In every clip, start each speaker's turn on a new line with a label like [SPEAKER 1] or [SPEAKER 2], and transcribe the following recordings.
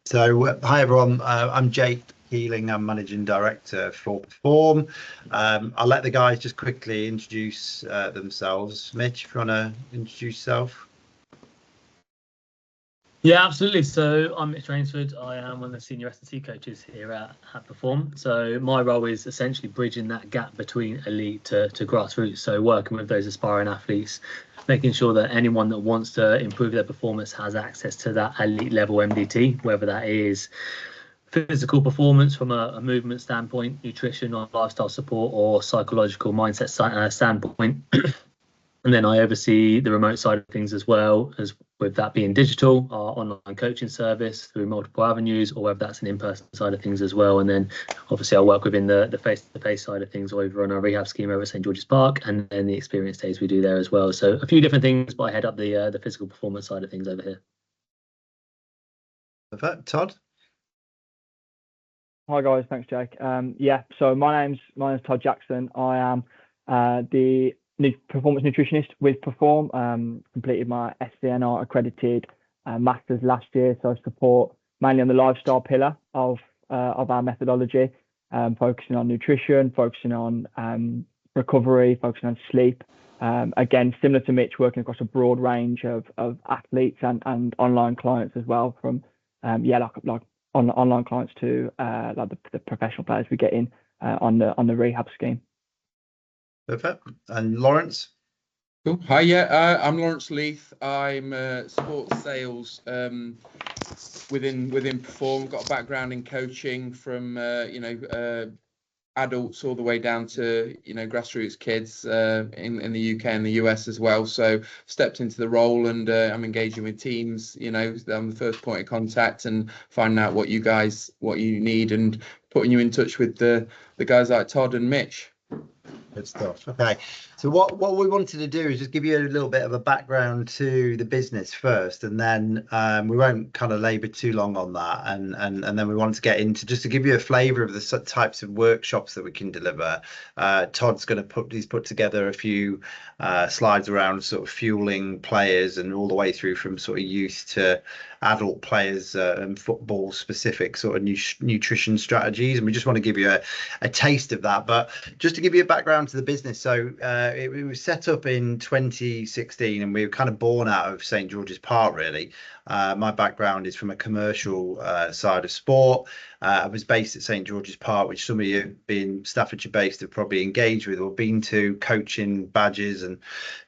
[SPEAKER 1] So, hi everyone. I'm Jake Keeling. I'm Managing Director for P3rform. I'll let the guys just quickly introduce themselves. Mitch, if you want to introduce yourself.
[SPEAKER 2] Yeah, absolutely. So I'm Mitch Rainsford. I am one of the senior S&C coaches here at P3rform. So my role is essentially bridging that gap between elite to grassroots. So working with those aspiring athletes, making sure that anyone that wants to improve their performance has access to that elite level MDT, whether that is physical performance from a movement standpoint, nutrition or lifestyle support, or psychological mindset standpoint. And then I oversee the remote side of things as well, as with that being digital, our online coaching service through multiple avenues, or whether that's an in-person side of things as well. And then obviously I work within the face-to-face side of things over on our rehab scheme over at St George's Park, and then the experience days we do there as well. So a few different things, but I head up the physical performance side of things over here.
[SPEAKER 1] Perfect. Todd?
[SPEAKER 3] Hi guys, thanks Jake. So my name's Todd Jackson. I am the performance nutritionist with P3rform. Completed my SCNR accredited masters last year, so I support mainly on the lifestyle pillar of our methodology, focusing on nutrition, focusing on recovery, focusing on sleep. Again, similar to Mitch, working across a broad range of athletes and online clients as well, from like online clients to like the professional players we get in on the rehab scheme.
[SPEAKER 1] Perfect. And Lawrence?
[SPEAKER 4] Cool. Hi, yeah, I'm Lawrence Leith. I'm sports sales within P3rform. Got a background in coaching from adults all the way down to grassroots kids in the UK and the US as well. So stepped into the role, and I'm engaging with teams. I'm the first point of contact and finding out what you need, and putting you in touch with the guys like Todd and Mitch.
[SPEAKER 1] Good stuff. Okay, so what we wanted to do is just give you a little bit of a background to the business first, and then we won't kind of labour too long on that, and then we want to get into just to give you a flavour of the types of workshops that we can deliver. Todd's going to put together a few slides around sort of fueling players and all the way through from sort of youth to adult players and football specific sort of nutrition strategies, and we just want to give you a taste of that. But just to give you a background to the business, so it was set up in 2016, and we were kind of born out of St George's Park, really. My background is from a commercial side of sport. I was based at St George's Park, which some of you being Staffordshire based have probably engaged with or been to, coaching badges and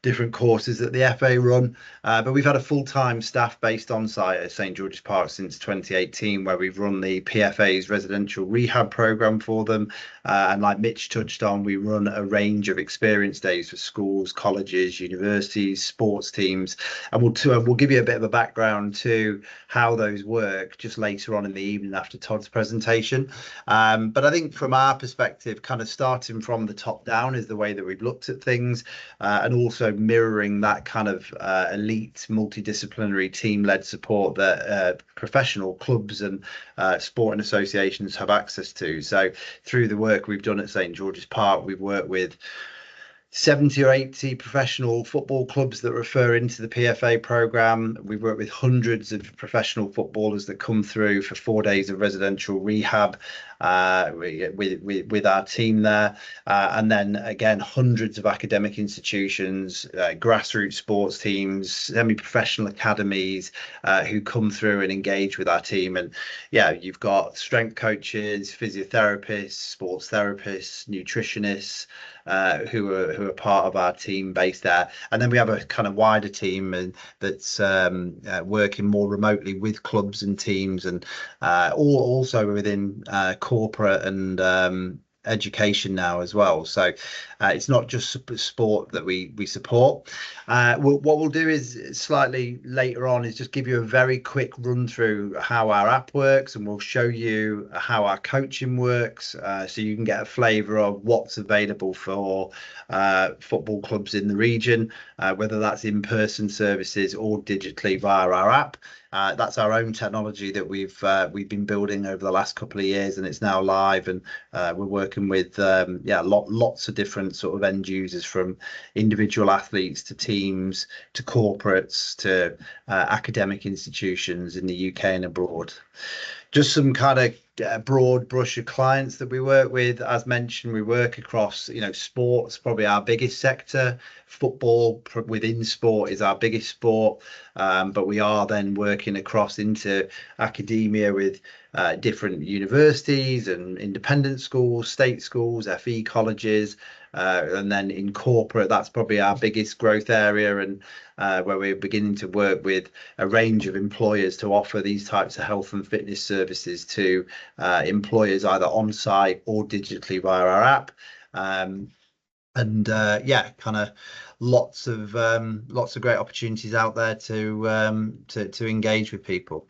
[SPEAKER 1] different courses that the FA run. But we've had a full-time staff based on site at St George's Park since 2018, where we've run the PFA's residential rehab programme for them. And like Mitch touched on, we run a range of experience days for schools, colleges, universities, sports teams. And we'll give you a bit of a background to how those work just later on in the evening after Todd's presentation. But I think from our perspective, kind of starting from the top down is the way that we've looked at things, and also mirroring that kind of elite multidisciplinary team-led support that professional clubs and sporting associations have access to. So through the work we've done at St George's Park, we've worked with 70 or 80 professional football clubs that refer into the PFA programme. We've worked with hundreds of professional footballers that come through for 4 days of residential rehab with our team there. And then again, hundreds of academic institutions, grassroots sports teams, semi-professional academies who come through and engage with our team. And yeah, you've got strength coaches, physiotherapists, sports therapists, nutritionists, who are part of our team based there. And then we have a kind of wider team that's working more remotely with clubs and teams, and also within corporate and education now as well. So it's not just sport that we support. What we'll do is slightly later on is just give you a very quick run through how our app works, and we'll show you how our coaching works, so you can get a flavour of what's available for football clubs in the region, whether that's in-person services or digitally via our app. That's our own technology that we've been building over the last couple of years, and it's now live, and we're working working with lots of different sort of end users, from individual athletes to teams to corporates to academic institutions in the UK and abroad. Just some kind of broad brush of clients that we work with. As mentioned, we work across, sports, probably our biggest sector. Football within sport is our biggest sport, but we are then working across into academia with different universities and independent schools, state schools, FE colleges, and then in corporate, that's probably our biggest growth area, and where we're beginning to work with a range of employers to offer these types of health and fitness services to employers either on site or digitally via our app. Kind of lots of great opportunities out there to engage with people.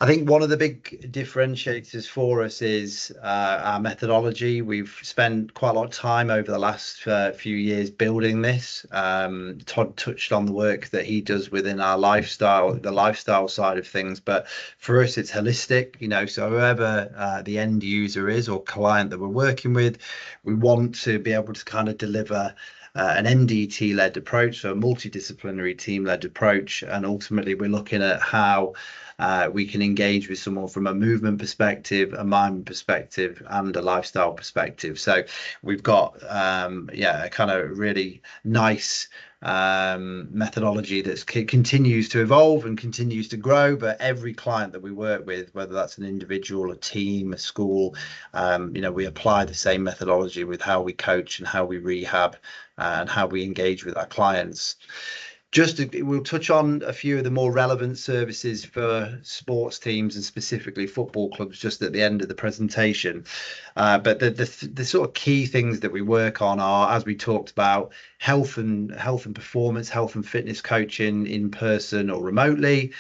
[SPEAKER 1] I think one of the big differentiators for us is our methodology. We've spent quite a lot of time over the last few years building this. Todd touched on the work that he does within the lifestyle side of things, but for us it's holistic, so whoever the end user is or client that we're working with, we want to be able to kind of deliver an MDT-led approach, so a multidisciplinary team-led approach, and ultimately we're looking at how we can engage with someone from a movement perspective, a mind perspective, and a lifestyle perspective. So we've got a kind of really nice methodology that continues to evolve and continues to grow, but every client that we work with, whether that's an individual, a team, a school, we apply the same methodology with how we coach and how we rehab and how we engage with our clients. We'll touch on a few of the more relevant services for sports teams and specifically football clubs just at the end of the presentation. But the sort of key things that we work on are, as we talked about, health and performance, health and fitness coaching in person or remotely.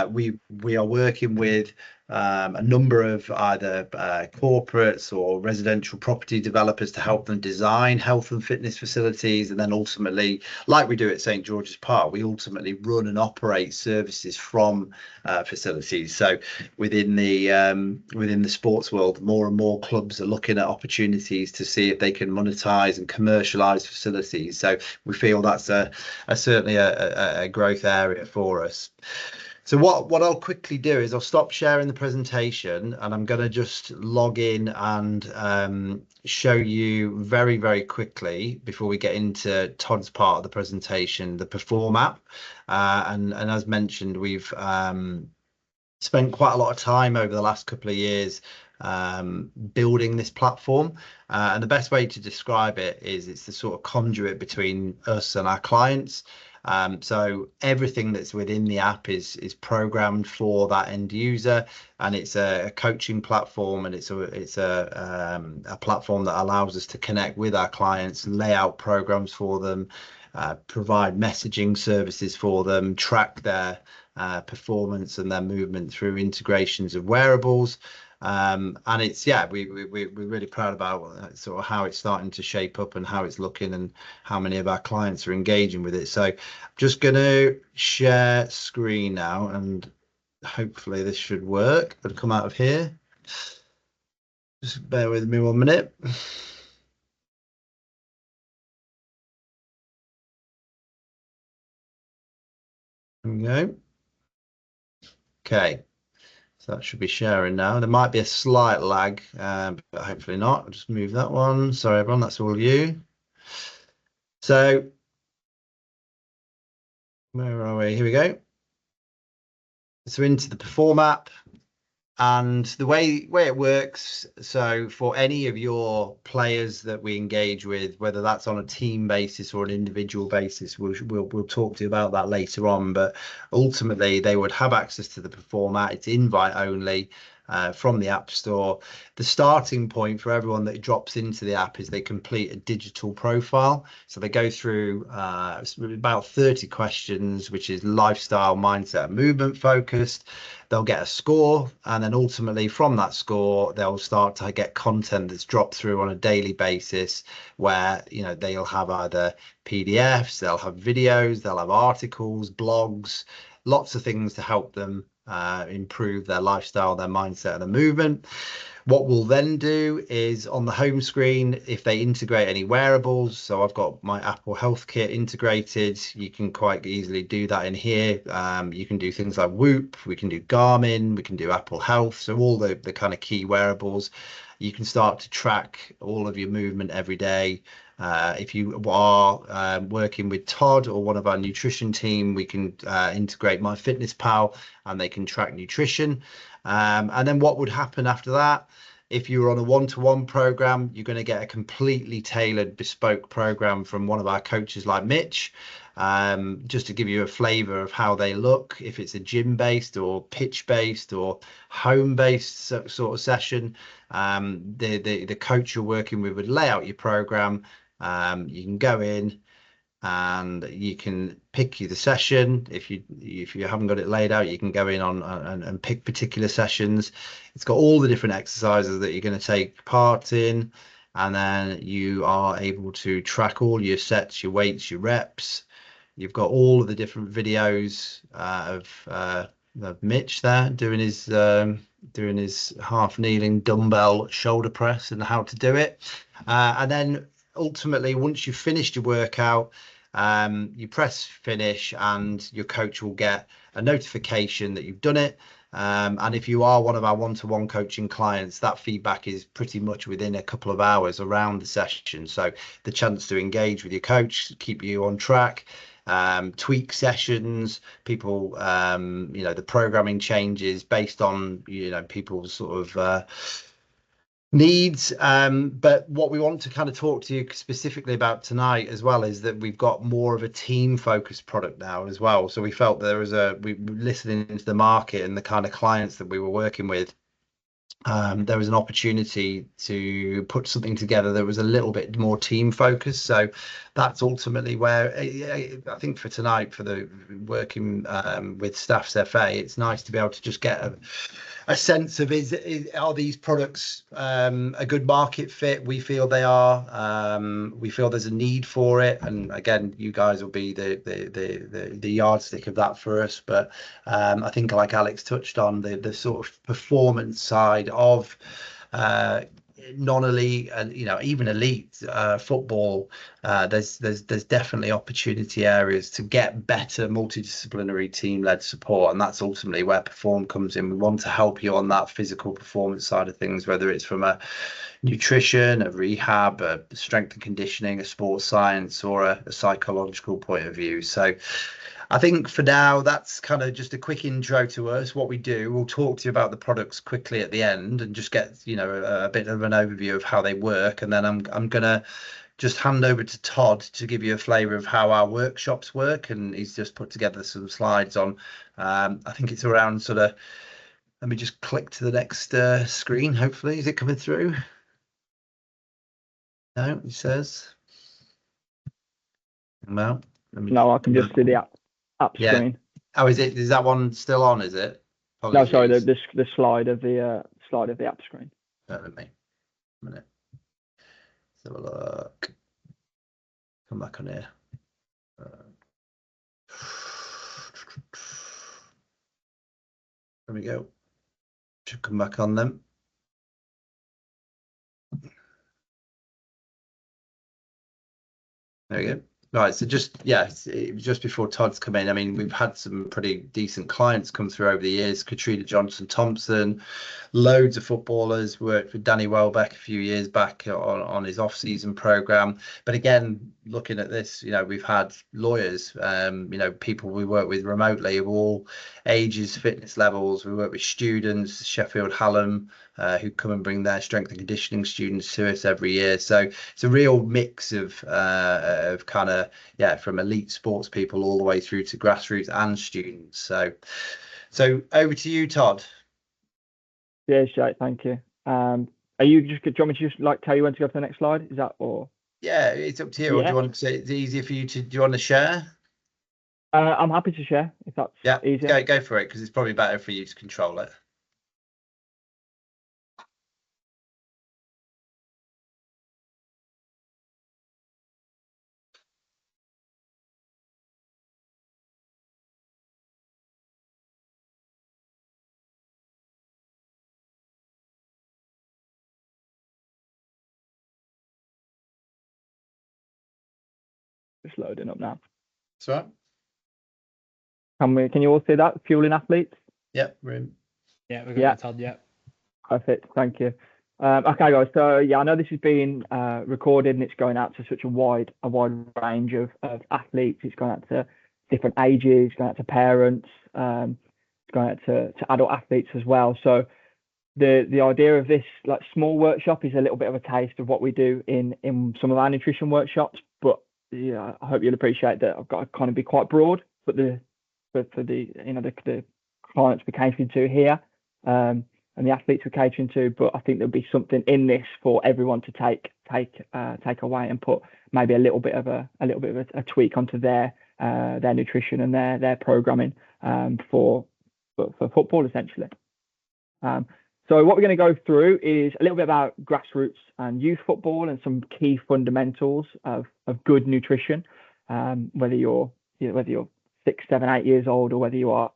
[SPEAKER 1] We are working with a number of either corporates or residential property developers to help them design health and fitness facilities, and then ultimately, like we do at St George's Park, we ultimately run and operate services from facilities. So within the sports world, more and more clubs are looking at opportunities to see if they can monetize and commercialize facilities. So we feel that's certainly a growth area for us. So what I'll quickly do is I'll stop sharing the presentation, and I'm going to just log in and show you very, very quickly, before we get into Todd's part of the presentation, the P3rform app. And as mentioned, we've spent quite a lot of time over the last couple of years building this platform, and the best way to describe it is it's the sort of conduit between us and our clients. So everything that's within the app is programmed for that end user, and it's a coaching platform, and it's a platform that allows us to connect with our clients, lay out programs for them, provide messaging services for them, track their performance and their movement through integrations of wearables. And it's we're really proud about sort of how it's starting to shape up and how it's looking and how many of our clients are engaging with it. So I'm just going to share screen now, and hopefully this should work. I'll come out of here. Just bear with me 1 minute. There we go. Okay. So that should be sharing now. There might be a slight lag, but hopefully not. I'll just move that one. Sorry, everyone, that's all you. So where are we? Here we go. So into the P3rform app. And the way it works, so for any of your players that we engage with, whether that's on a team basis or an individual basis, we'll talk to you about that later on. But ultimately, they would have access to the P3rform app. It's invite only from the App Store. The starting point for everyone that drops into the app is they complete a digital profile. So they go through about 30 questions, which is lifestyle, mindset, and movement focused. They'll get a score, and then ultimately from that score, they'll start to get content that's dropped through on a daily basis, where they'll have either PDFs, they'll have videos, they'll have articles, blogs, lots of things to help them improve their lifestyle, their mindset, and their movement. What we'll then do is on the home screen, if they integrate any wearables, so I've got my Apple Health Kit integrated, you can quite easily do that in here. You can do things like Whoop, we can do Garmin, we can do Apple Health, so all the kind of key wearables. You can start to track all of your movement every day. If you are working with Todd or one of our nutrition team, we can integrate MyFitnessPal and they can track nutrition. And then what would happen after that? If you were on a one-to-one program, you're going to get a completely tailored bespoke program from one of our coaches like Mitch, just to give you a flavor of how they look, if it's a gym-based or pitch-based or home-based sort of session. The coach you're working with would lay out your program. You can go in and you can pick the session. If you haven't got it laid out, you can go in on and pick particular sessions. It's got all the different exercises that you're going to take part in, and then you are able to track all your sets, your weights, your reps. You've got all of the different videos of Mitch there doing his half kneeling dumbbell shoulder press and how to do it, and then ultimately, once you've finished your workout, you press finish and your coach will get a notification that you've done it. And if you are one of our one-to-one coaching clients, that feedback is pretty much within a couple of hours around the session. So the chance to engage with your coach, keep you on track, tweak sessions, people, the programming changes based on, people's sort of needs. But what we want to kind of talk to you specifically about tonight as well is that we've got more of a team focused product now as well. So we felt we were listening into the market and the kind of clients that we were working with. There was an opportunity to put something together that was a little bit more team focused. So that's ultimately where I think for tonight, for the working with Staff's FA, it's nice to be able to just get a sense of are these products a good market fit? We feel they are. We feel there's a need for it, and again, you guys will be the yardstick of that for us. But I think, like Alex touched on, the sort of performance side of non-elite and even elite football, there's definitely opportunity areas to get better multidisciplinary team-led support, and that's ultimately where P3rform comes in. We want to help you on that physical performance side of things, whether it's from a nutrition, a rehab, a strength and conditioning, a sports science, or a psychological point of view. So I think for now, that's kind of just a quick intro to us, what we do. We'll talk to you about the products quickly at the end and just get, a bit of an overview of how they work. And then I'm going to just hand over to Todd to give you a flavour of how our workshops work. And he's just put together some slides on, I think it's around sort of, let me just click to the next screen, hopefully. Is it coming through? No, he says. Well,
[SPEAKER 3] No, I can just see the app screen.
[SPEAKER 1] Oh, is that one still on? Is it?
[SPEAKER 3] Apologies. No, sorry, the slide of the app screen.
[SPEAKER 1] Let me a minute. Let's have a look. Come back on here. There we go. Should come back on them. There we go. Right, so just before Todd's come in, I mean, we've had some pretty decent clients come through over the years. Katrina Johnson-Thompson, loads of footballers. Worked with Danny Welbeck a few years back on his off-season program. But again, looking at this, we've had lawyers, people we work with remotely of all ages, fitness levels. We work with students, Sheffield Hallam, who come and bring their strength and conditioning students to us every year. So it's a real mix of kind of, from elite sports people all the way through to grassroots and students. So over to you, Todd.
[SPEAKER 3] Yeah, Jake, thank you. Are you just, do you want me to just tell you when to go to the next slide? Is that, or?
[SPEAKER 1] Yeah, it's up to you. Yeah. Or do you want to say it's easier for you to, do you want to share?
[SPEAKER 3] I'm happy to share if that's easier.
[SPEAKER 1] Go for it, because it's probably better for you to control it.
[SPEAKER 3] Just loading up now.
[SPEAKER 1] That's right.
[SPEAKER 3] Can you all see that? Fueling athletes?
[SPEAKER 1] Yep, room.
[SPEAKER 5] Yeah, we've got that tab, yeah.
[SPEAKER 3] Perfect, thank you. Okay, guys. So yeah, I know this is being recorded and it's going out to such a wide range of athletes. It's going out to different ages, it's going out to parents, it's going out to adult athletes as well. So the idea of this like small workshop is a little bit of a taste of what we do in some of our nutrition workshops. But yeah, I hope you'll appreciate that I've got to kind of be quite broad. But for the the clients we're catering to here, and the athletes we're catering to, but I think there'll be something in this for everyone to take away and put maybe a little bit of a tweak onto their nutrition and their programming for football essentially. So what we're going to go through is a little bit about grassroots and youth football and some key fundamentals of good nutrition. Whether you're 6, 7, 8 years old or whether you are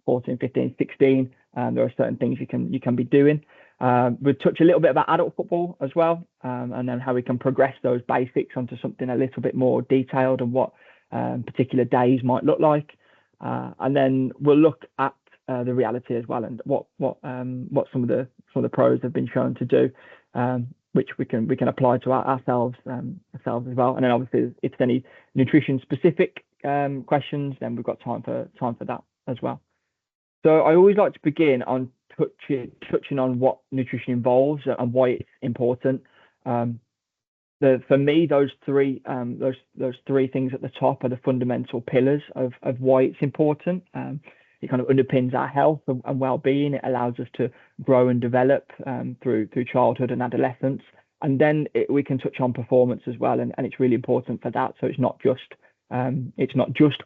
[SPEAKER 3] 14, 15, 16, there are certain things you can be doing. We'll touch a little bit about adult football as well, and then how we can progress those basics onto something a little bit more detailed and what particular days might look like. And then we'll look at the reality as well and what some of the pros have been shown to do, which we can apply to ourselves as well. And then obviously if there's any nutrition specific questions, then we've got time for that as well. So I always like to begin on touching on what nutrition involves and why it's important. For me, those three things at the top are the fundamental pillars of why it's important. It kind of underpins our health and well-being. It allows us to grow and develop through childhood and adolescence. And then we can touch on performance as well, and it's really important for that. So it's not just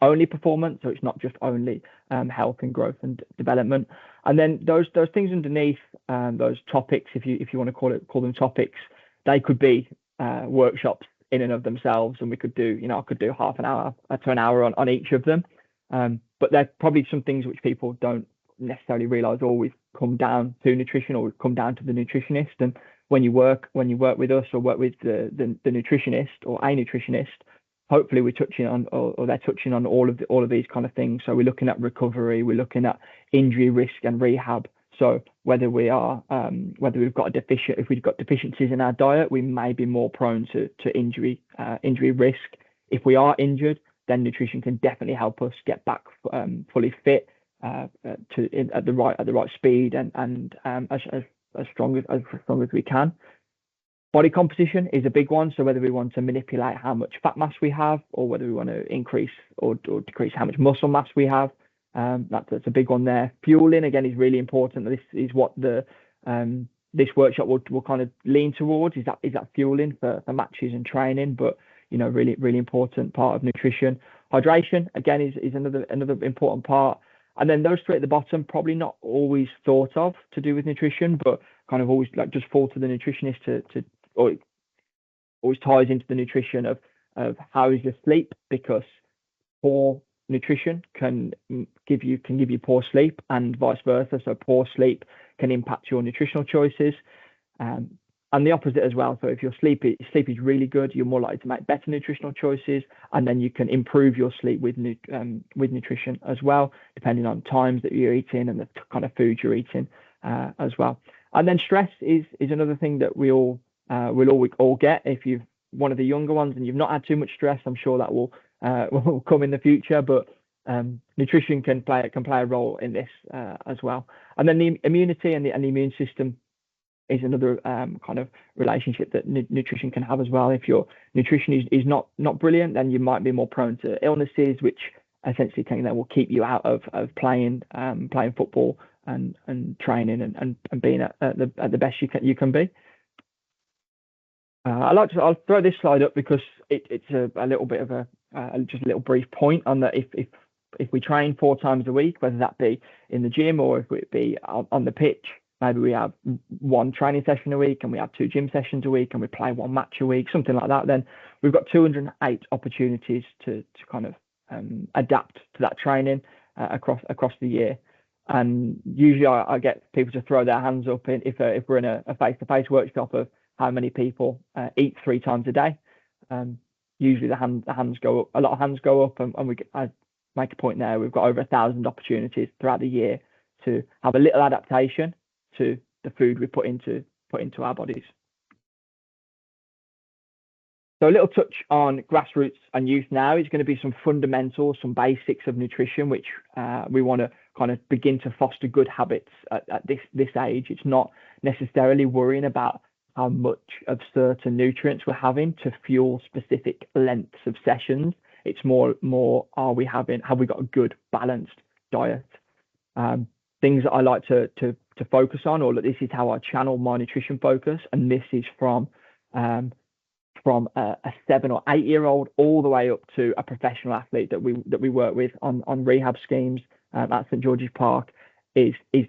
[SPEAKER 3] only performance, so it's not just only health and growth and development. And then those things underneath, those topics, if you want to call them topics, they could be workshops in and of themselves, and we could do, I could do half an hour to an hour on each of them. But there's probably some things which people don't necessarily realize always come down to nutrition or come down to the nutritionist. And when you work with us or work with the nutritionist or a nutritionist, hopefully we're touching on or they're touching on all of these kind of things. So we're looking at recovery, we're looking at injury risk and rehab. So whether we've got deficiencies in our diet, we may be more prone to injury risk. If we are injured, then nutrition can definitely help us get back fully fit at the right speed and as strong as we can. Body composition is a big one. So whether we want to manipulate how much fat mass we have, or whether we want to increase or decrease how much muscle mass we have, that's a big one there. Fueling again is really important. This is what this workshop will kind of lean towards. Is that fueling for matches and training, but really important part of nutrition. Hydration again is another important part. And then those three at the bottom, probably not always thought of to do with nutrition, but kind of always like just fall to the nutritionist or it always ties into the nutrition of how is your sleep, because poor nutrition can give you poor sleep and vice versa. So poor sleep can impact your nutritional choices. And the opposite as well. So if your sleep is really good, you're more likely to make better nutritional choices, and then you can improve your sleep with nutrition as well, depending on times that you're eating and the kind of food you're eating as well. And then stress is another thing that we'll all get. If you're one of the younger ones and you've not had too much stress, I'm sure that will come in the future. But nutrition can play a role in this as well. And then the immunity and the immune system is another kind of relationship that nutrition can have as well. If your nutrition is not brilliant, then you might be more prone to illnesses, which essentially will keep you out of playing football and training and being at the best you can be. I'll throw this slide up because it's a little bit of just a little brief point on that. If we train 4 times a week, whether that be in the gym or if it be on the pitch, maybe we have 1 training session a week and we have 2 gym sessions a week and we play 1 match a week, something like that, then we've got 208 opportunities to kind of adapt to that training across the year. And usually I get people to throw their hands up if we're in a face-to-face workshop of how many people eat 3 times a day. usually the hands go up. A lot of hands go up, and I make a point there. We've got over 1,000 opportunities throughout the year to have a little adaptation to the food we put into our bodies. So a little touch on grassroots and youth now is going to be some fundamentals, some basics of nutrition, which we want to kind of begin to foster good habits at this age. It's not necessarily worrying about how much of certain nutrients we're having to fuel specific lengths of sessions. It's more have we got a good balanced diet? Things that I like to focus on, or this is how I channel my nutrition focus, and this is from a 7 or 8 year old all the way up to a professional athlete that we work with on rehab schemes at St George's Park. This is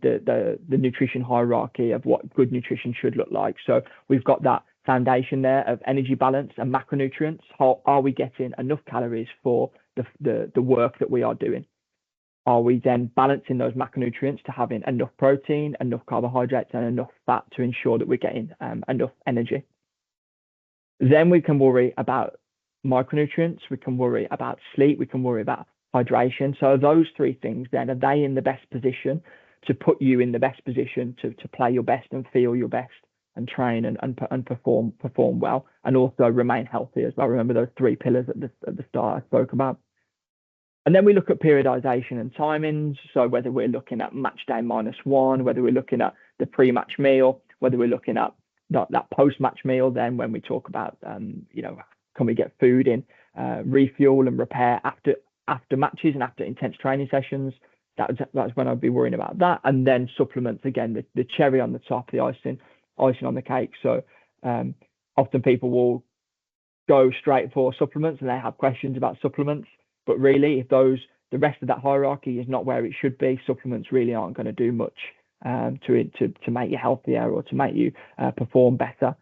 [SPEAKER 3] the nutrition hierarchy of what good nutrition should look like. So we've got that foundation there of energy balance and macronutrients. How are we getting enough calories for the work that we are doing? Are we then balancing those macronutrients to having enough protein, enough carbohydrates, and enough fat to ensure that we're getting enough energy? Then we can worry about micronutrients, we can worry about sleep, we can worry about hydration. So those three things then, are they in the best position to put you in the best position to play your best and feel your best and train and perform well, and also remain healthy as well? Remember those 3 pillars at the start I spoke about. And then we look at periodization and timings. So whether we're looking at match day -1, whether we're looking at the pre-match meal, whether we're looking at that post-match meal, then when we talk about, can we get food in, refuel and repair after matches and after intense training sessions, that's when I'd be worrying about that. And then supplements, again, the cherry on the top, the icing on the cake. So often people will go straight for supplements and they have questions about supplements, but really if the rest of that hierarchy is not where it should be, supplements really aren't going to do much to make you healthier or to make you perform better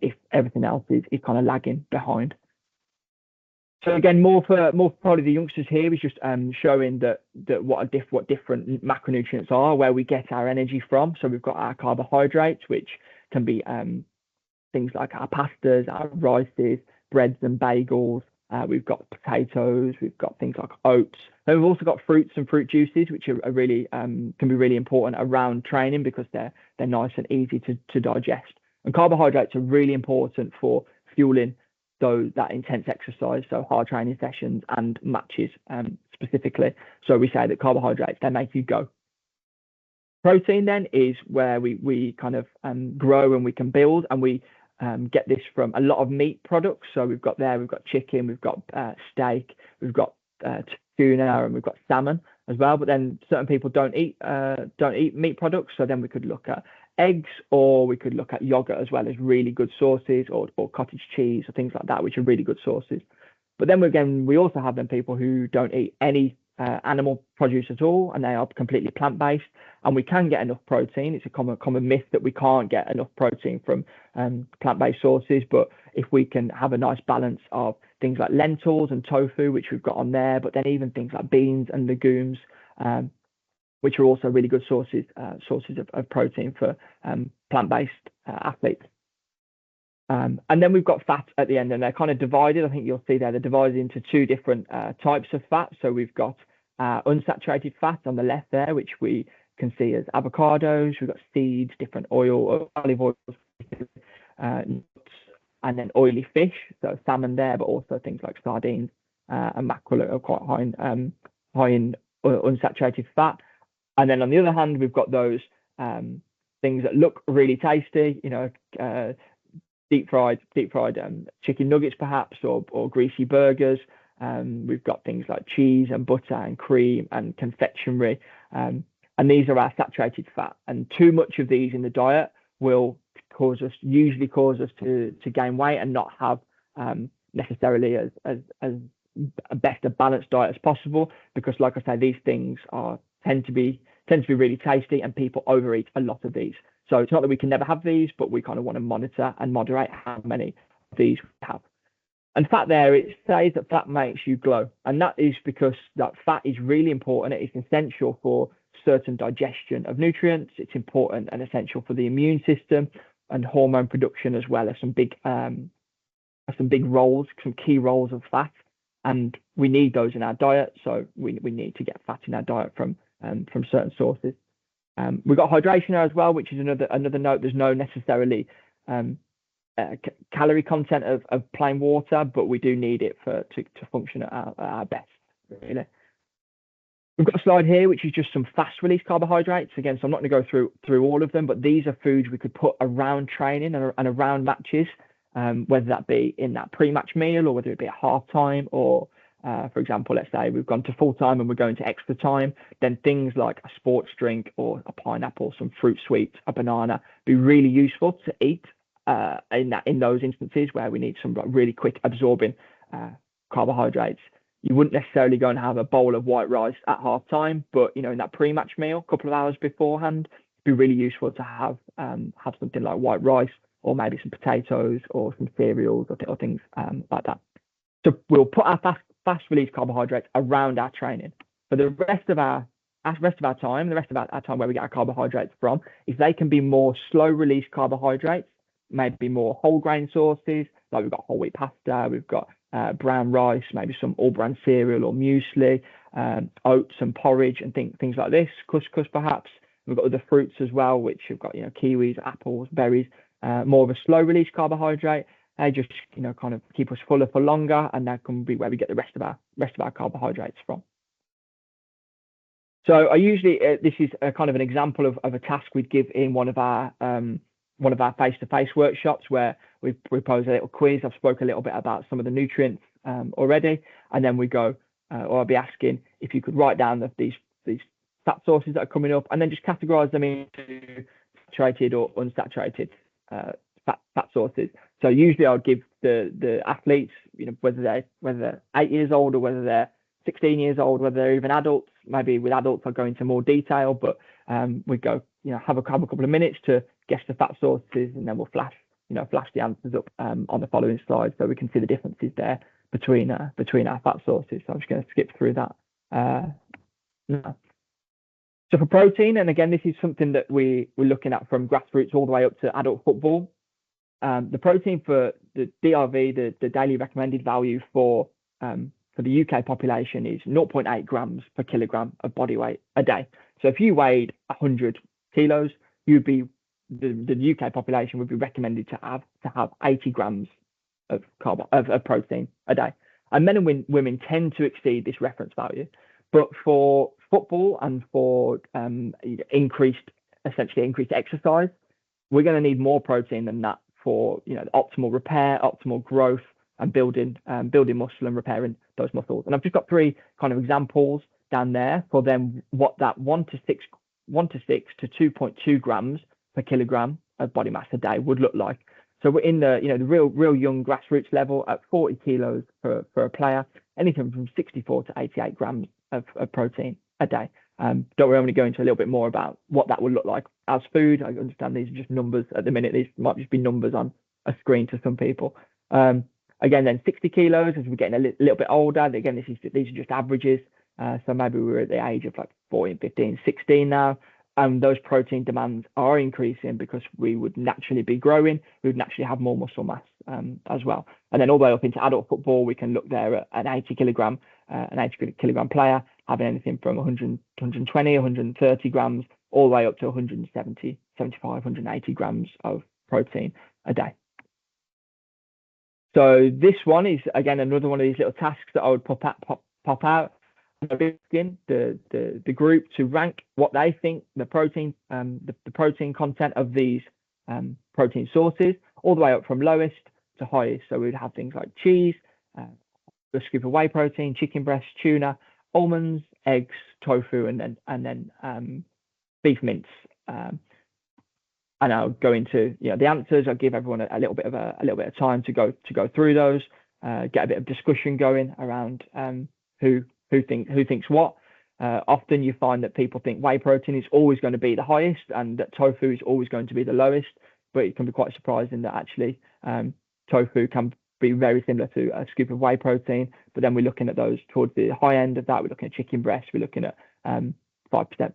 [SPEAKER 3] if everything else is kind of lagging behind. So again, more for probably the youngsters here is just showing that what different macronutrients are, where we get our energy from. So we've got our carbohydrates, which can be things like our pastas, our rices, breads and bagels. We've got potatoes, we've got things like oats. Then we've also got fruits and fruit juices, which are really can be really important around training because they're nice and easy to digest. And carbohydrates are really important for fueling that intense exercise, so hard training sessions and matches specifically. So we say that carbohydrates, they make you go. Protein then is where we kind of grow and we can build, and we get this from a lot of meat products. So we've got chicken, we've got steak, we've got tuna, and we've got salmon as well. But then certain people don't eat meat products, so then we could look at eggs, or we could look at yogurt as well as really good sources, or cottage cheese or things like that, which are really good sources. But then again, we also have them people who don't eat any animal produce at all, and they are completely plant-based, and we can get enough protein. It's a common myth that we can't get enough protein from plant-based sources, but if we can have a nice balance of things like lentils and tofu, which we've got on there, but then even things like beans and legumes, which are also really good sources of protein for plant-based athletes. And then we've got fat at the end, and they're kind of divided. I think you'll see there, they're divided into 2 different types of fat. So we've got unsaturated fat on the left there, which we can see as avocados. We've got seeds, different olive oils, nuts, and then oily fish, so salmon there, but also things like sardines and mackerel are quite high in unsaturated fat. And then on the other hand, we've got those things that look really tasty, deep fried chicken nuggets perhaps, or greasy burgers. We've got things like cheese and butter and cream and confectionery, and these are our saturated fat. And too much of these in the diet will usually cause us to gain weight and not have necessarily as best a balanced diet as possible, because like I say, these things tend to be really tasty, and people overeat a lot of these. So it's not that we can never have these, but we kind of want to monitor and moderate how many of these we have. And fat there, it says that fat makes you glow. And that is because that fat is really important. It's essential for certain digestion of nutrients. It's important and essential for the immune system and hormone production, as well as some big some big roles, some key roles of fat, and we need those in our diet. So we need to get fat in our diet from certain sources. We've got hydration there as well, which is another note. There's no necessarily calorie content of plain water, but we do need it to function at our best, really. We've got a slide here, which is just some fast release carbohydrates. Again, so I'm not going to go through all of them, but these are foods we could put around training and around matches, whether that be in that pre-match meal or whether it be at half time, or for example, let's say we've gone to full time and we're going to extra time, then things like a sports drink or a pineapple, some fruit sweets, a banana, be really useful to eat in those instances where we need some really quick absorbing carbohydrates. You wouldn't necessarily go and have a bowl of white rice at half time, but in that pre-match meal, a couple of hours beforehand, it'd be really useful to have something like white rice, or maybe some potatoes or some cereals or things like that. So we'll put our fast release carbohydrates around our training. For the rest of our time, the rest of our time where we get our carbohydrates from, if they can be more slow release carbohydrates, maybe more whole grain sources, like we've got whole wheat pasta, we've got brown rice, maybe some all bran cereal or muesli, oats and porridge and things like this, couscous perhaps. We've got other fruits as well, which have got kiwis, apples, berries, more of a slow release carbohydrate. They just kind of keep us fuller for longer, and that can be where we get the rest of our carbohydrates from. So I usually this is a kind of an example of a task we'd give in one of our face-to-face workshops, where we pose a little quiz. I've spoke a little bit about some of the nutrients already, and then we go, or I'll be asking if you could write down these fat sources that are coming up, and then just categorize them into saturated or unsaturated fat sources. So usually I'd give the athletes, whether they're 8 years old or whether they're 16 years old, whether they're even adults. Maybe with adults I'll go into more detail, but we go, have a couple of minutes to guess the fat sources, and then we'll flash the answers up on the following slide, so we can see the differences there between our fat sources. So I'm just going to skip through that now. So for protein, and again, this is something that we're looking at from grassroots all the way up to adult football. The protein for the DRV, the daily recommended value for the UK population is 0.8 grams per kilogram of body weight a day. So if you weighed 100 kilos, the UK population would be recommended to have 80 grams of protein a day. And men and women tend to exceed this reference value. But for football and for increased exercise, we're going to need more protein than that for optimal repair, optimal growth, and building muscle and repairing those muscles. And I've just got 3 kind of examples down there for them, what that 1 to 6 to 2.2 grams per kilogram of body mass a day would look like. So we're in the the real young grassroots level at 40 kilos for a player, anything from 64 to 88 grams of protein a day. Don't worry, I'm going to go into a little bit more about what that would look like as food. I understand these are just numbers at the minute. These might just be numbers on a screen to some people. Again, then 60 kilos as we're getting a little bit older. Again, these are just averages. So maybe we're at the age of like 14, 15, 16 now. And those protein demands are increasing because we would naturally be growing. We would naturally have more muscle mass as well. And then all the way up into adult football, we can look there at an 80 kilogram player having anything from 120, 130 grams, all the way up to 170, 75, 180 grams of protein a day. So this one is, again, another one of these little tasks that I would pop out. Asking the group to rank what they think the protein content of these protein sources, all the way up from lowest to highest. So we'd have things like cheese, a scoop of whey protein, chicken breast, tuna, almonds, eggs, tofu, and then beef mince. And I'll go into the answers. I'll give everyone a little bit of time to go through those, get a bit of discussion going around who thinks what. Often you find that people think whey protein is always going to be the highest and that tofu is always going to be the lowest, but it can be quite surprising that actually tofu can be very similar to a scoop of whey protein. But then we're looking at those towards the high end of that. We're looking at chicken breast. We're looking at 5%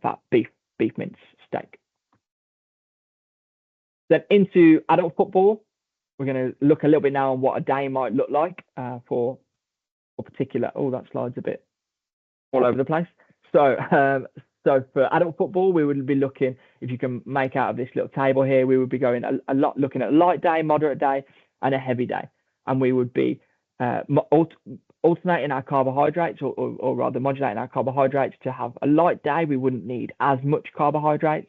[SPEAKER 3] fat beef mince steak. Then into adult football, we're going to look a little bit now on what a day might look like for particular. Oh, that slide's a bit all over the place. So for adult football, we would be looking, if you can make out of this little table here, we would be going a lot looking at a light day, moderate day, and a heavy day. And we would be alternating our carbohydrates, or rather modulating our carbohydrates to have a light day. We wouldn't need as much carbohydrates.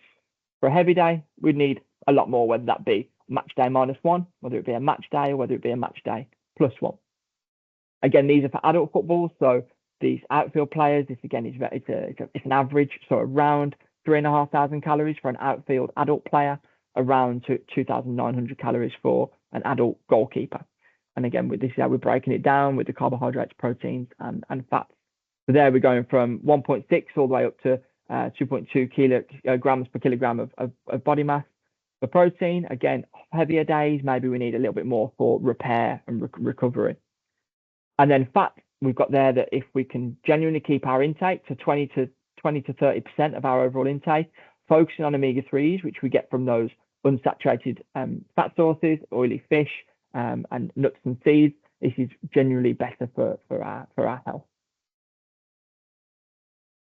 [SPEAKER 3] For a heavy day, we'd need a lot more, whether that be match day -1, whether it be a match day, or whether it be a match day +1. Again, these are for adult football, so these outfield players, this again is it's an average, so around 3,500 calories for an outfield adult player, around 2,900 calories for an adult goalkeeper. And again, this is how we're breaking it down with the carbohydrates, proteins, and fats. So there we're going from 1.6 all the way up to 2.2 kilograms per kilogram of body mass. For protein, again, heavier days, maybe we need a little bit more for repair and recovery. And then fat, we've got there that if we can genuinely keep our intake to 20 to 30% of our overall intake, focusing on omega-3s, which we get from those unsaturated fat sources, oily fish, and nuts and seeds, this is generally better for our health.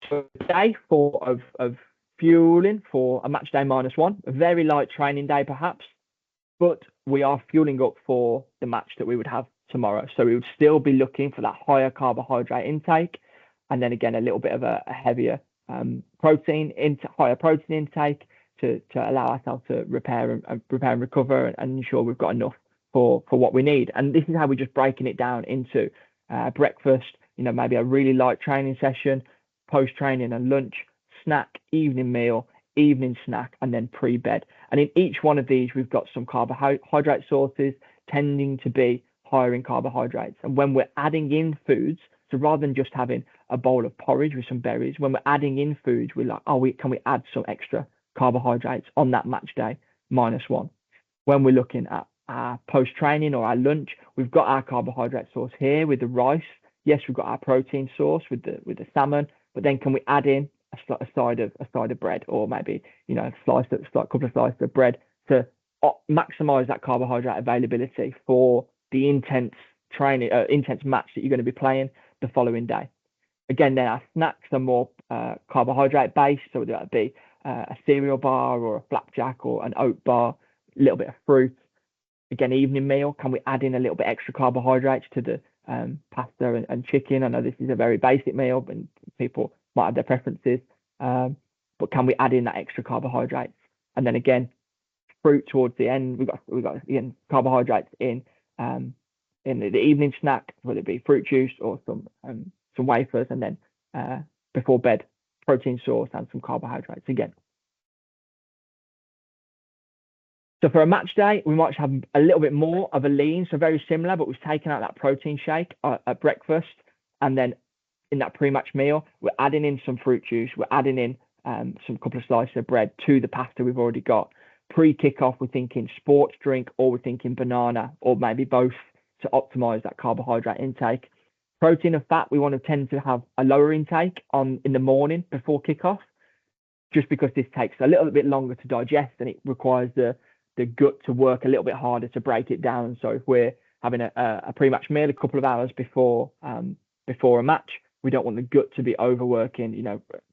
[SPEAKER 3] So day 4 of fueling for a match day -1, a very light training day perhaps, but we are fueling up for the match that we would have tomorrow. So we would still be looking for that higher carbohydrate intake, and then again a little bit of a heavier higher protein intake to allow ourselves to repair and recover and ensure we've got enough for what we need. And this is how we're just breaking it down into breakfast, maybe a really light training session, post training and lunch, snack, evening meal, evening snack, and then pre-bed. And in each one of these, we've got some carbohydrate sources tending to be higher in carbohydrates. And when we're adding in foods, so rather than just having a bowl of porridge with some berries, when we're adding in foods, we're like, can we add some extra carbohydrates on that match day -1? When we're looking at our post-training or our lunch, we've got our carbohydrate source here with the rice. Yes, we've got our protein source with the salmon, but then can we add in a side of bread, or maybe a couple of slices of bread to maximize that carbohydrate availability for the intense match that you're going to be playing the following day. Again, then our snacks are more carbohydrate based, so whether that be a cereal bar or a flapjack or an oat bar, a little bit of fruit. Again, evening meal, can we add in a little bit extra carbohydrates to the pasta and chicken? I know this is a very basic meal, but people might have their preferences, but can we add in that extra carbohydrates? And then again, fruit towards the end. We've got again carbohydrates in the evening snack, whether it be fruit juice or some wafers, and then before bed, protein source and some carbohydrates again. So for a match day, we might have a little bit more of a lean, so very similar, but we've taken out that protein shake at breakfast, and then in that pre-match meal, we're adding in some fruit juice, we're adding in some couple of slices of bread to the pasta we've already got. Pre-kickoff, we're thinking sports drink, or we're thinking banana, or maybe both, to optimize that carbohydrate intake. Protein and fat, we want to tend to have a lower intake in the morning before kickoff, just because this takes a little bit longer to digest and it requires the gut to work a little bit harder to break it down. So if we're having a pre-match meal a couple of hours before a match, we don't want the gut to be overworking,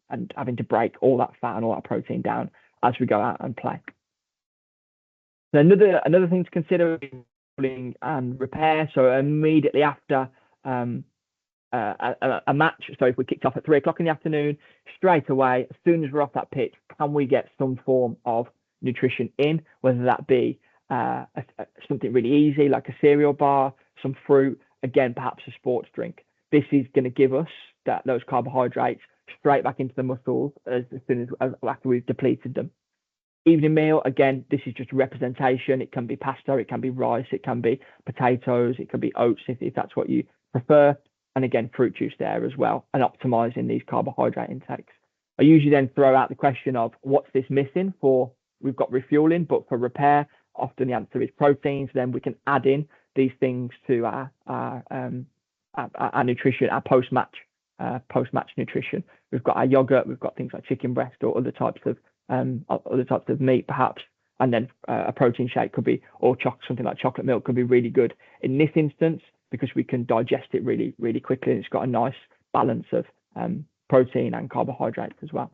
[SPEAKER 3] and having to break all that fat and all that protein down as we go out and play. So another thing to consider is fueling and repair. So immediately after a match, so if we kicked off at 3 o'clock in the afternoon, straight away, as soon as we're off that pitch, can we get some form of nutrition in, whether that be something really easy like a cereal bar, some fruit, again, perhaps a sports drink. This is going to give us those carbohydrates straight back into the muscles as soon as after we've depleted them. Evening meal, again, this is just representation. It can be pasta, it can be rice, it can be potatoes, it can be oats if that's what you prefer. And again, fruit juice there as well, and optimizing these carbohydrate intakes. I usually then throw out the question of what's this missing for? We've got refueling, but for repair, often the answer is proteins. Then we can add in these things to our nutrition, our post-match nutrition. We've got our yogurt, we've got things like chicken breast or other types of meat, perhaps And then a protein shake could be, or something like chocolate milk could be really good in this instance because we can digest it really, really quickly. And it's got a nice balance of protein and carbohydrates as well.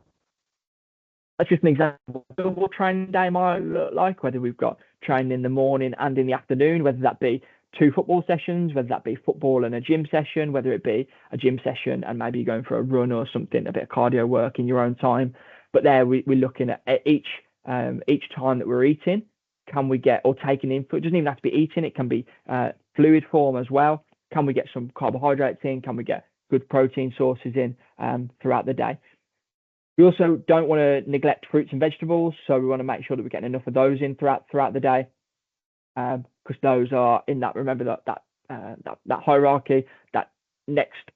[SPEAKER 3] That's just an example of what training day might look like, whether we've got training in the morning and in the afternoon, whether that be 2 football sessions, whether that be football and a gym session, whether it be a gym session and maybe you're going for a run or something, a bit of cardio work in your own time. But there we're looking at each time that we're eating, can we get, or taking in food, it doesn't even have to be eating, it can be fluid form as well. Can we get some carbohydrates in? Can we get good protein sources in throughout the day? We also don't want to neglect fruits and vegetables, so we want to make sure that we're getting enough of those in throughout the day, because those are in that. Remember that hierarchy, that next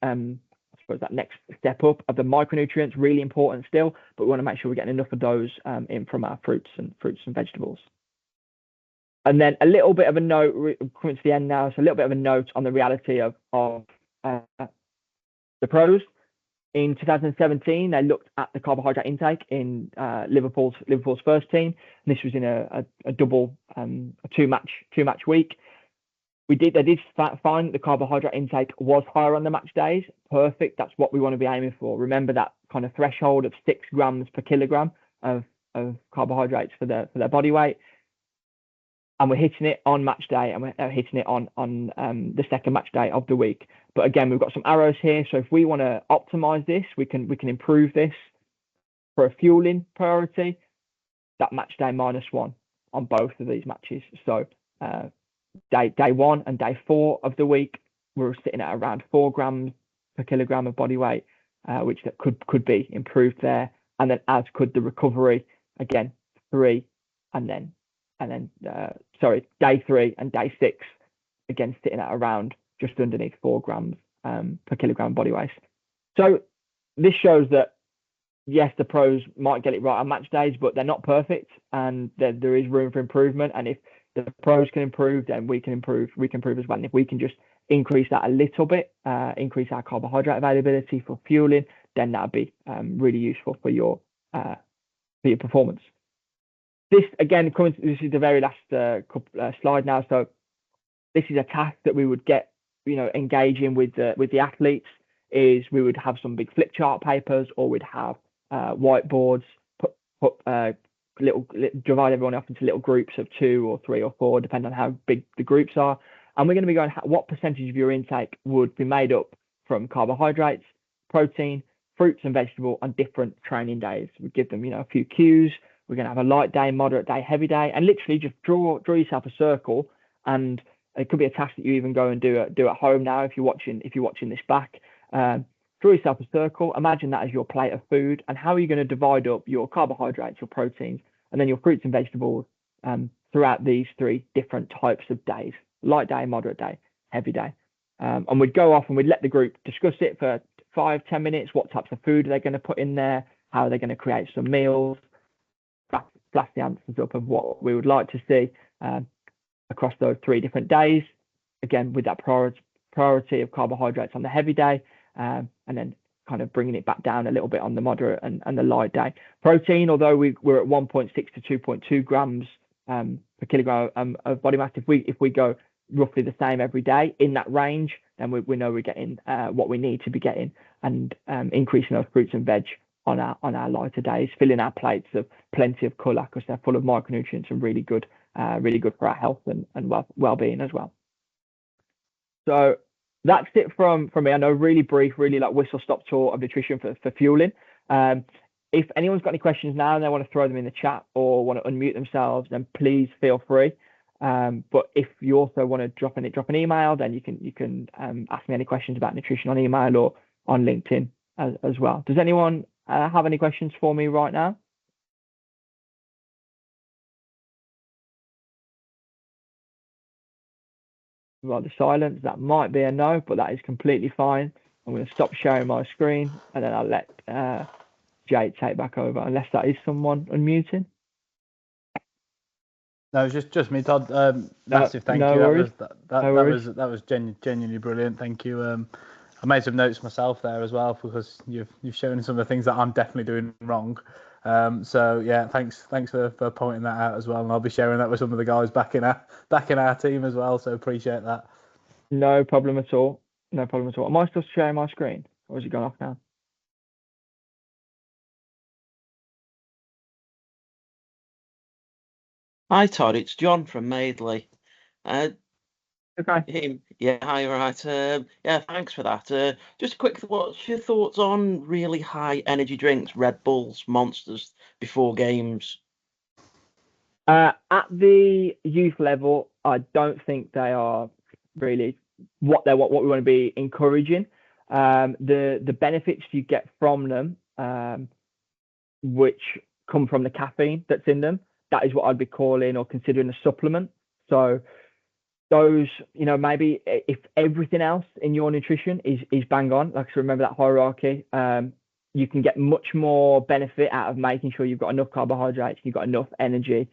[SPEAKER 3] that next step up of the micronutrients, really important still. But we want to make sure we're getting enough of those in from our fruits and vegetables. And then a little bit of a note, coming to the end now, so a little bit of a note on the reality of the pros. In 2017, they looked at the carbohydrate intake in Liverpool's first team. And this was in a double, a two match week. They did find that the carbohydrate intake was higher on the match days. Perfect. That's what we want to be aiming for. Remember that kind of threshold of 6 grams per kilogram of carbohydrates for their body weight. And we're hitting it on match day, and we're hitting it on the second match day of the week. But again, we've got some arrows here. So if we want to optimize this, we can improve this for a fueling priority. That match day -1 on both of these matches. So day 1 and day 4 of the week, we're sitting at around 4 grams per kilogram of body weight, which that could be improved there. And then as could the recovery, again 3, and then day 3 and day 6, again sitting at around just underneath 4 grams per kilogram body weight. So this shows that yes, the pros might get it right on match days, but they're not perfect, and there is room for improvement. And if the pros can improve, then we can improve as well. And if we can just increase that a little bit, increase our carbohydrate availability for fueling, then that'd be really useful for your performance. This again, this is the very last slide now. So this is a task that we would get, engaging with the athletes. Is we would have some big flip chart papers, or we'd have whiteboards, divide everyone up into little groups of 2 or 3 or 4, depending on how big the groups are. And we're going to be going, what percentage of your intake would be made up from carbohydrates, protein, fruits and vegetable on different training days. We give them, a few cues. We're going to have a light day, moderate day, heavy day, and literally just draw yourself a circle. And it could be a task that you even go and do at home now if you're watching this back. Draw yourself a circle. Imagine that as your plate of food, and how are you going to divide up your carbohydrates, your proteins, and then your fruits and vegetables throughout these 3 different types of days: light day, moderate day, heavy day. And we'd go off and we'd let the group discuss it for 5-10 minutes. What types of food are they going to put in there? How are they going to create some meals? Flash the answers up of what we would like to see across those 3 different days. Again, with that priority of carbohydrates on the heavy day, and then kind of bringing it back down a little bit on the moderate and the light day. Protein, although we're at 1.6 to 2.2 grams per kilogram of body mass, if we go roughly the same every day in that range, then we know we're getting what we need to be getting, and increasing those fruits and veg on our lighter days, filling our plates of plenty of colour, because they're full of micronutrients and really good for our health and well-being as well. So that's it from me. I know, really brief, really like whistle-stop tour of nutrition for fueling. If anyone's got any questions now and they want to throw them in the chat or want to unmute themselves, then please feel free. But if you also want to drop an email, then you can ask me any questions about nutrition on email or on LinkedIn as well. Does anyone have any questions for me right now? Well, the silence, that might be a no, but that is completely fine. I'm going to stop sharing my screen, and then I'll let Jay take back over, unless that is someone unmuting.
[SPEAKER 5] No, it's just me, Todd. Massive thank you.
[SPEAKER 3] Worries.
[SPEAKER 5] That was genuinely brilliant. Thank you. I made some notes myself there as well, because you've shown some of the things that I'm definitely doing wrong. So yeah, thanks for pointing that out as well, and I'll be sharing that with some of the guys back in our team as well. So appreciate that.
[SPEAKER 3] No problem at all. No problem at all. Am I still sharing my screen, or has it gone off now?
[SPEAKER 6] Hi Todd, it's John from Madeley.
[SPEAKER 3] Okay.
[SPEAKER 6] Yeah, hi, all right. Yeah, thanks for that. Just quick, what's your thoughts on really high energy drinks, Red Bulls, Monsters before games?
[SPEAKER 3] At the youth level, I don't think they are really what we want to be encouraging. The benefits you get from them, which come from the caffeine that's in them, that is what I'd be calling or considering a supplement. So those, maybe if everything else in your nutrition is bang on, like, so remember that hierarchy, you can get much more benefit out of making sure you've got enough carbohydrates, you've got enough energy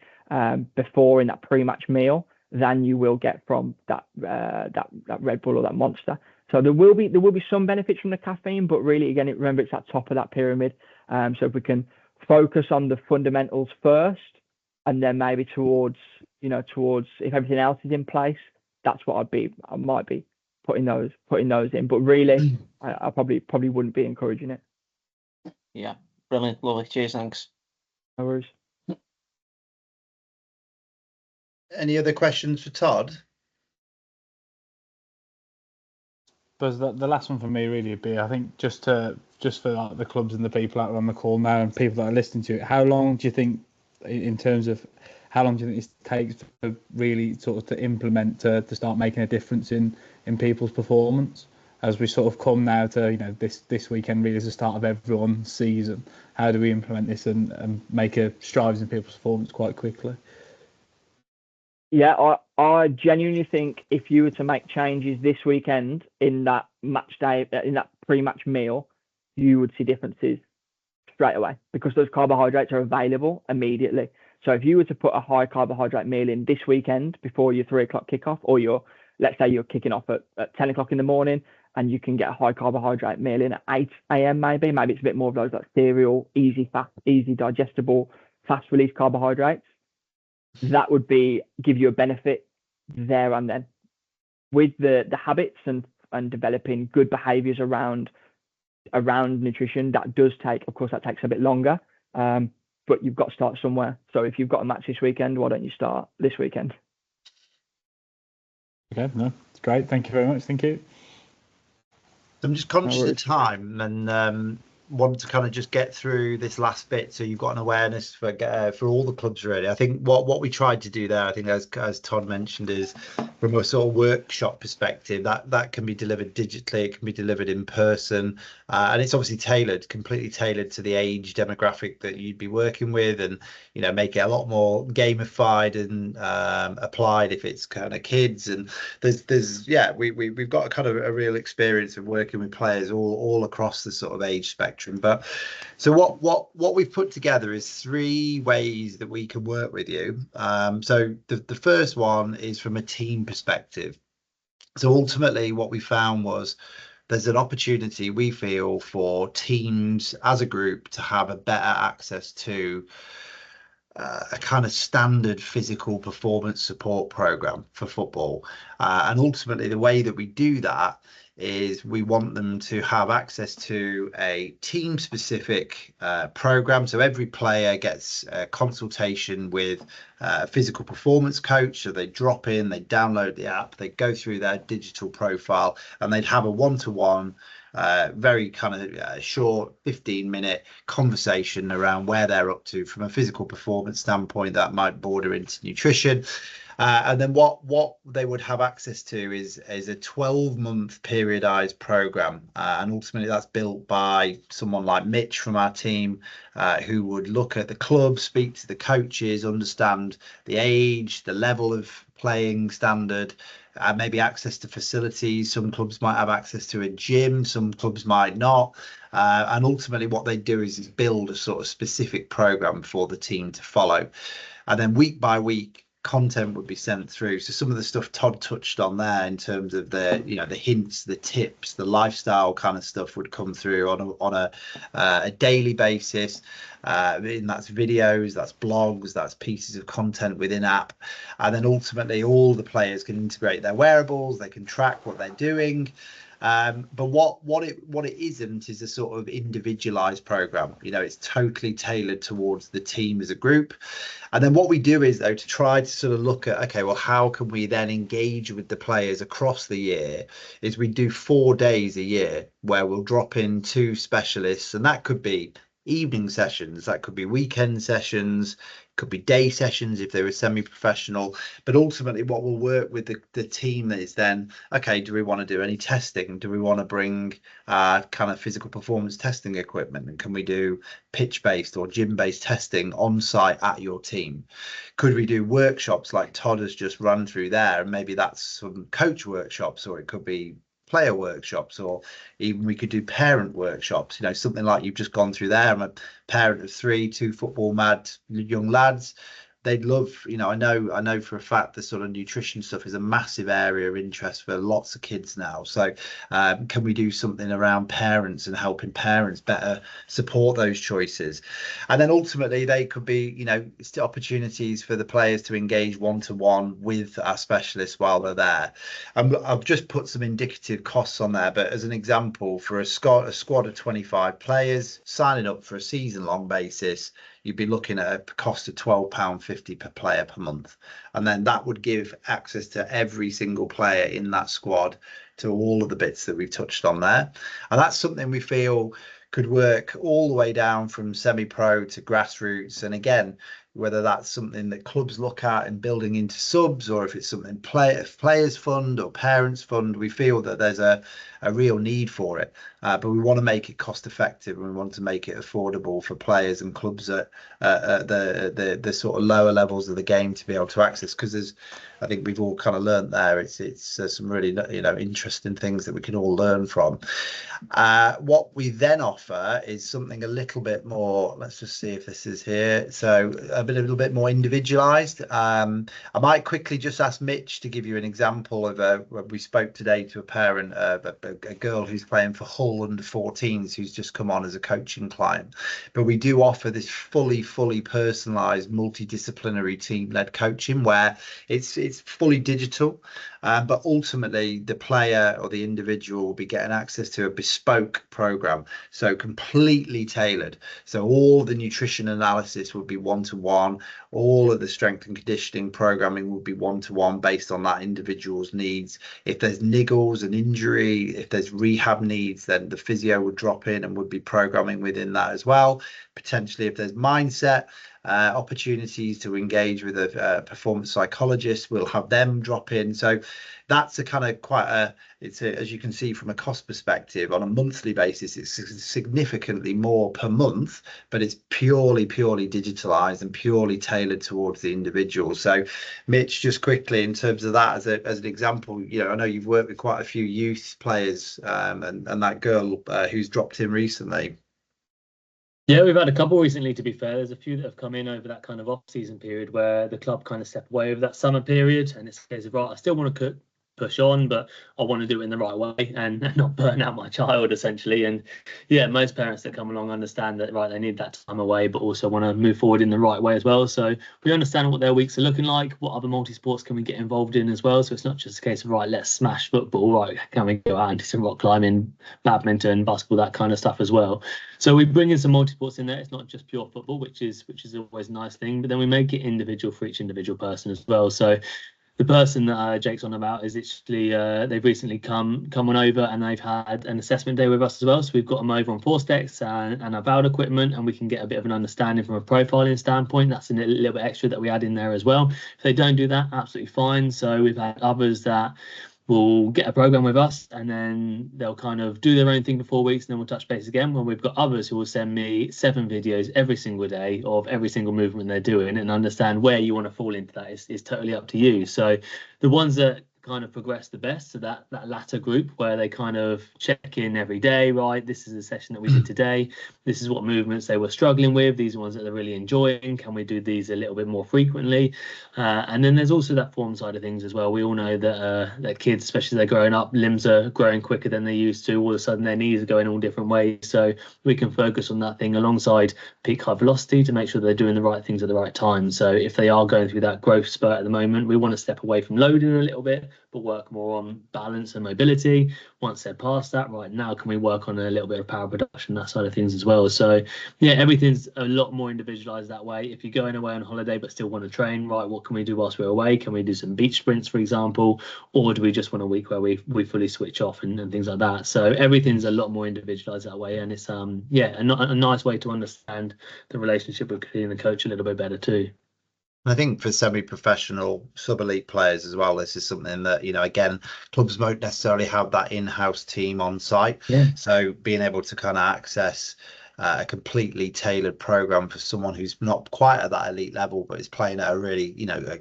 [SPEAKER 3] before in that pre-match meal than you will get from that Red Bull or that Monster. So there will be some benefits from the caffeine, but really, again, remember, it's at top of that pyramid. So if we can focus on the fundamentals first, and then maybe towards if everything else is in place, that's what I might be putting those in. But really, I probably wouldn't be encouraging it.
[SPEAKER 6] Yeah, brilliant, lovely. Cheers, thanks.
[SPEAKER 3] No worries.
[SPEAKER 1] Any other questions for Todd?
[SPEAKER 5] But the last one for me really would be, I think, just for like the clubs and the people that are on the call now and people that are listening to it, how long do you think, in terms of how long do you think this takes to really sort of to implement to start making a difference in people's performance, as we sort of come now to this weekend really is the start of everyone's season? How do we implement this and make a strides in people's performance quite quickly?
[SPEAKER 3] Yeah, I genuinely think if you were to make changes this weekend in that match day, in that pre-match meal, you would see differences straight away, because those carbohydrates are available immediately. So if you were to put a high carbohydrate meal in this weekend before your 3 o'clock kickoff, or let's say you're kicking off at 10 o'clock in the morning, and you can get a high carbohydrate meal in at 8 a.m. maybe it's a bit more of those like cereal, easy digestible, fast release carbohydrates. That would give you a benefit there and then. With the habits and developing good behaviors around nutrition, that takes a bit longer, but you've got to start somewhere. So if you've got a match this weekend, why don't you start this weekend?
[SPEAKER 5] Okay, no, it's great. Thank you very much. Thank you.
[SPEAKER 1] I'm just conscious of time and want to kind of just get through this last bit, so you've got an awareness for all the clubs really. I think what we tried to do there, I think as Todd mentioned, is from a sort of workshop perspective, that can be delivered digitally, it can be delivered in person, and it's obviously completely tailored to the age demographic that you'd be working with, and make it a lot more gamified and applied if it's kind of kids. And we've got a kind of a real experience of working with players all across the sort of age spectrum. But so what we've put together is 3 ways that we can work with you. So the first one is from a team perspective. So ultimately what we found was there's an opportunity, we feel, for teams as a group to have a better access to a kind of standard physical performance support program for football. And ultimately the way that we do that is we want them to have access to a team specific program. So every player gets a consultation with a physical performance coach. So they drop in, they download the app, they go through their digital profile, and they'd have a one-to-one very kind of short 15-minute conversation around where they're up to from a physical performance standpoint that might border into nutrition. And then what they would have access to is a 12-month periodized program, and ultimately that's built by someone like Mitch from our team, who would look at the club, speak to the coaches, understand the age, the level of playing standard, maybe access to facilities. Some clubs might have access to a gym, some clubs might not, and ultimately what they do is build a sort of specific program for the team to follow. And then week by week content would be sent through. So some of the stuff Todd touched on there in terms of the the hints, the tips, the lifestyle kind of stuff would come through on a daily basis. And that's videos, that's blogs, that's pieces of content within app, and then ultimately all the players can integrate their wearables, they can track what they're doing. But what it isn't is a sort of individualized program. It's totally tailored towards the team as a group. And then what we do is, though, to try to sort of look at, okay, well, how can we then engage with the players across the year, is we do 4 days a year where we'll drop in 2 specialists, and that could be evening sessions, that could be weekend sessions, could be day sessions if they were semi-professional. But ultimately what will work with the team is then, okay, do we want to do any testing? Do we want to bring kind of physical performance testing equipment, and can we do pitch-based or gym-based testing on site at your team? Could we do workshops like Todd has just run through there, and maybe that's some coach workshops, or it could be player workshops, or even we could do parent workshops, something like you've just gone through there. I'm a parent of 2 football mad young lads. They'd love, I know for a fact the sort of nutrition stuff is a massive area of interest for lots of kids now. So can we do something around parents and helping parents better support those choices? And then ultimately they could be, opportunities for the players to engage one-to-one with our specialists while they're there. I've just put some indicative costs on there, but as an example, for a squad of 25 players signing up for a season-long basis, you'd be looking at a cost of £12.50 per player per month. And then that would give access to every single player in that squad to all of the bits that we've touched on there. And that's something we feel could work all the way down from semi-pro to grassroots. And again, whether that's something that clubs look at and building into subs, or if it's something players fund or parents fund, we feel that there's a real need for it. But we want to make it cost effective, and we want to make it affordable for players and clubs at the sort of lower levels of the game to be able to access, because I think we've all kind of learned there, it's some really interesting things that we can all learn from. What we then offer is something a little bit more, let's just see if this is here, so a little bit more individualized. I might quickly just ask Mitch to give you an example of we spoke today to a parent of a girl who's playing for Hull under 14s, who's just come on as a coaching client. But we do offer this fully personalized multidisciplinary team-led coaching where it's fully digital, but ultimately the player or the individual will be getting access to a bespoke program, so completely tailored. So all the nutrition analysis would be one-to-one, all of the strength and conditioning programming would be one-to-one based on that individual's needs. If there's niggles and injury, if there's rehab needs, then the physio would drop in and would be programming within that as well. Potentially if there's mindset opportunities to engage with a performance psychologist, we'll have them drop in. So that's a kind of as you can see from a cost perspective, on a monthly basis, it's significantly more per month, but it's purely digitalized and purely tailored towards the individual. So Mitch, just quickly in terms of that as an example, I know you've worked with quite a few youth players, and that girl who's dropped in recently.
[SPEAKER 2] Yeah, we've had a couple recently, to be fair. There's a few that have come in over that kind of off-season period where the club kind of step away over that summer period, and it's a case of, right, I still want to push on, but I want to do it in the right way and not burn out my child, essentially. And yeah, most parents that come along understand that, right, they need that time away, but also want to move forward in the right way as well. So we understand what their weeks are looking like, what other multi-sports can we get involved in as well. So it's not just a case of, right, let's smash football, right, can we go out and do some rock climbing, badminton, basketball, that kind of stuff as well. So we bring in some multi-sports in there. It's not just pure football, which is always a nice thing, but then we make it individual for each individual person as well. So the person that Jake's on about is actually they've recently come on over, and they've had an assessment day with us as well. So we've got them over on Forstex and our Bowed equipment, and we can get a bit of an understanding from a profiling standpoint. That's a little bit extra that we add in there as well. If they don't do that, absolutely fine. So we've had others that will get a program with us, and then they'll kind of do their own thing for 4 weeks, and then we'll touch base again. When we've got others who will send me 7 videos every single day of every single movement they're doing, and understand where you want to fall into that is totally up to you. So the ones that kind of progress the best. So that latter group where they kind of check in every day, right? This is a session that we did today. This is what movements they were struggling with. These are ones that they're really enjoying. Can we do these a little bit more frequently? And then there's also that form side of things as well. We all know that kids, especially as they're growing up, limbs are growing quicker than they used to. All of a sudden their knees are going all different ways. So we can focus on that thing alongside peak high velocity to make sure they're doing the right things at the right time. So if they are going through that growth spurt at the moment, we want to step away from loading a little bit, but work more on balance and mobility. Once they're past that, right, now can we work on a little bit of power production, that side of things as well. So yeah, everything's a lot more individualized that way. If you're going away on holiday but still want to train, right, what can we do whilst we're away? Can we do some beach sprints, for example, or do we just want a week where we fully switch off and things like that? So everything's a lot more individualized that way, and it's a nice way to understand the relationship between the coach a little bit better too.
[SPEAKER 1] I think for semi-professional sub-elite players as well, this is something that, again, clubs won't necessarily have that in-house team on site.
[SPEAKER 2] Yeah.
[SPEAKER 1] So being able to kind of access a completely tailored program for someone who's not quite at that elite level, but is playing at a really,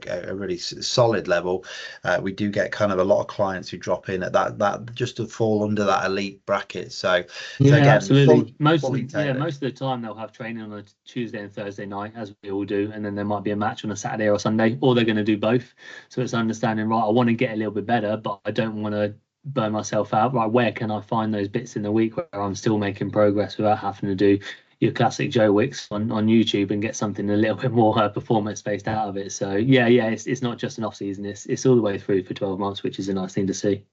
[SPEAKER 1] a really solid level. We do get kind of a lot of clients who drop in at that just to fall under that elite bracket. So again,
[SPEAKER 2] absolutely. Most of the time they'll have training on a Tuesday and Thursday night, as we all do, and then there might be a match on a Saturday or Sunday, or they're going to do both. So it's understanding, right, I want to get a little bit better, but I don't want to burn myself out. Right, where can I find those bits in the week where I'm still making progress without having to do your classic Joe Wicks on YouTube and get something a little bit more performance based out of it? So it's not just an off season, it's all the way through for 12 months, which is a nice thing to see.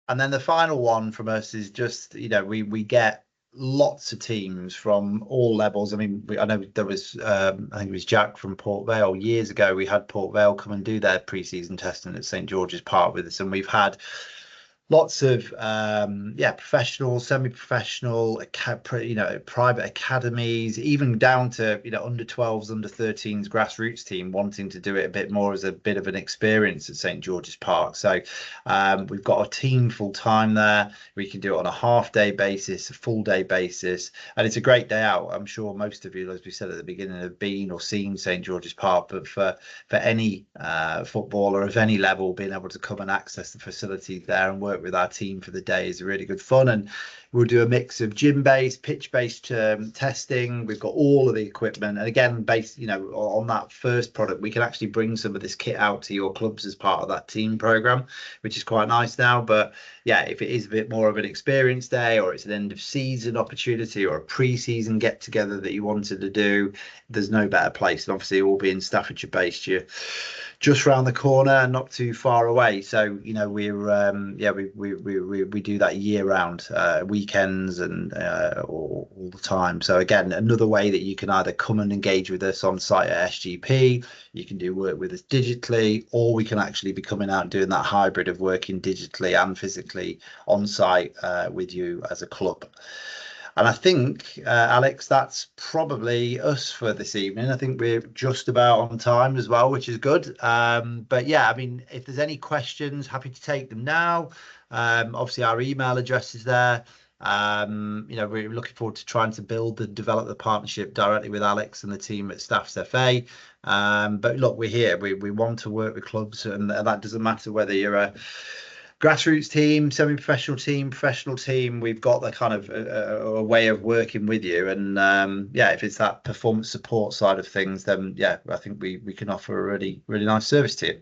[SPEAKER 1] And then the final one from us is just, we get lots of teams from all levels. I mean, I know there was, I think it was Jack from Port Vale years ago. We had Port Vale come and do their pre-season testing at St George's Park with us, and we've had lots of professional, semi-professional, private academies, even down to under 12s, under 13s grassroots team wanting to do it a bit more as a bit of an experience at St George's Park. So we've got a team full time there. We can do it on a half-day basis, a full-day basis, and it's a great day out. I'm sure most of you, as we said at the beginning, have been or seen St George's Park, but for any footballer of any level, being able to come and access the facilities there and work with our team for the day is really good fun. And we'll do a mix of gym-based, pitch-based testing. We've got all of the equipment, and again, based on that first product, we can actually bring some of this kit out to your clubs as part of that team program, which is quite nice now. But yeah, if it is a bit more of an experience day, or it's an end of season opportunity, or a pre-season get together that you wanted to do, there's no better place. And obviously, all being Staffordshire based, you're just around the corner and not too far away. So we do that year round, weekends and all the time. So again, another way that you can either come and engage with us on site at SGP, you can do work with us digitally, or we can actually be coming out and doing that hybrid of working digitally and physically on site with you as a club. And I think, Alex, that's probably us for this evening. I think we're just about on time as well, which is good. But yeah, I mean, if there's any questions, happy to take them now. Obviously, our email address is there. We're looking forward to trying to build and develop the partnership directly with Alex and the team at Staffs FA. But look, we're here. We want to work with clubs, and that doesn't matter whether you're a grassroots team, semi-professional team, professional team. We've got the kind of a way of working with you, and if it's that performance support side of things, then I think we can offer a really nice service to you.